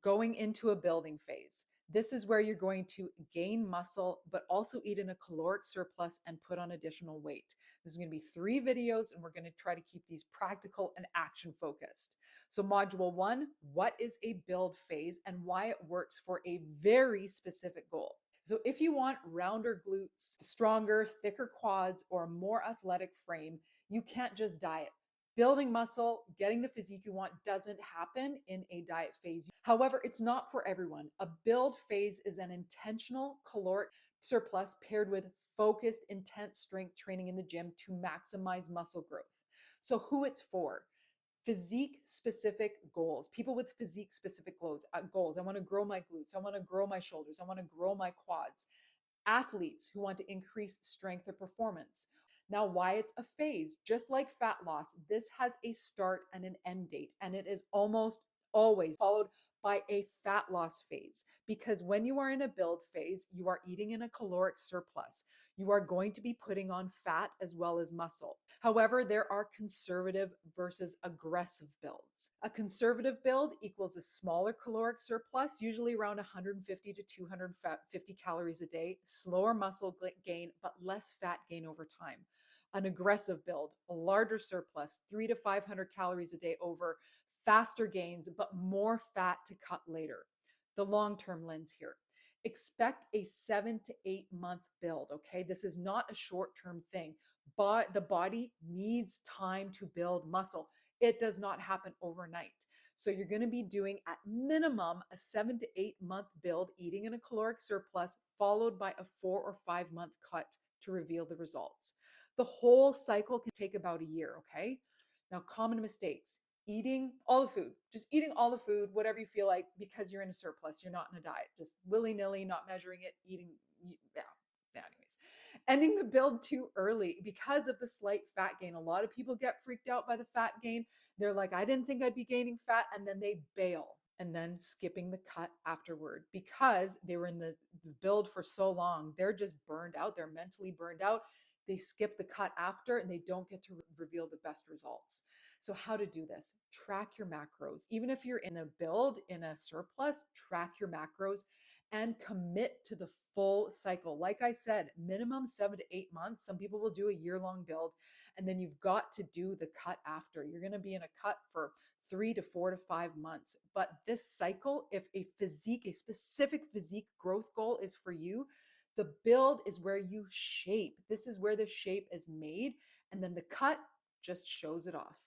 going into a building phase. This is where you're going to gain muscle, but also eat in a caloric surplus and put on additional weight. This is going to be 3 videos, and we're going to try to keep these practical and action focused. So, module 1, what is a build phase and why it works for a very specific goal? So, if you want rounder glutes, stronger, thicker quads, or a more athletic frame, you can't just diet. Building muscle, getting the physique you want doesn't happen in a diet phase. However, it's not for everyone. A build phase is an intentional caloric surplus paired with focused, intense strength training in the gym to maximize muscle growth. So, who it's for? Physique specific goals. People with physique specific goals. I want to grow my glutes. I want to grow my shoulders. I want to grow my quads. Athletes who want to increase strength or performance. Now, why it's a phase, just like fat loss, this has a start and an end date, and it is almost always followed by a fat loss phase. Because when you are in a build phase, you are eating in a caloric surplus. You are going to be putting on fat as well as muscle. However, there are conservative versus aggressive builds. A conservative build equals a smaller caloric surplus, usually around 150 to 250 calories a day, slower muscle gain, but less fat gain over time. An aggressive build, a larger surplus, 300 to 500 calories a day over, faster gains, but more fat to cut later. The long-term lens here. Expect a 7 to 8 month build, okay? This is not a short-term thing, but the body needs time to build muscle. It does not happen overnight. So you're going to be doing at minimum a 7 to 8 month build, eating in a caloric surplus, followed by a 4 or 5 month cut to reveal the results. The whole cycle can take about a year, okay? Now, common mistakes. Eating all the food, just eating all the food, whatever you feel like, because you're in a surplus, you're not in a diet, just willy-nilly, not measuring it, eating, yeah. Anyways, ending the build too early because of the slight fat gain. A lot of people get freaked out by the fat gain. They're like, I didn't think I'd be gaining fat, and then they bail and then skipping the cut afterward because they were in the build for so long. They're just burned out. They're mentally burned out. They skip the cut after and they don't get to reveal the best results. So, how to do this? Track your macros. Even if you're in a build, in a surplus, track your macros and commit to the full cycle. Like I said, minimum 7 to 8 months. Some people will do a year-long build, and then you've got to do the cut after. You're going to be in a cut for 3 to 4 to 5 months. But this cycle, if a physique, a specific physique growth goal is for you, the build is where you shape. This is where the shape is made, and then the cut just shows it off.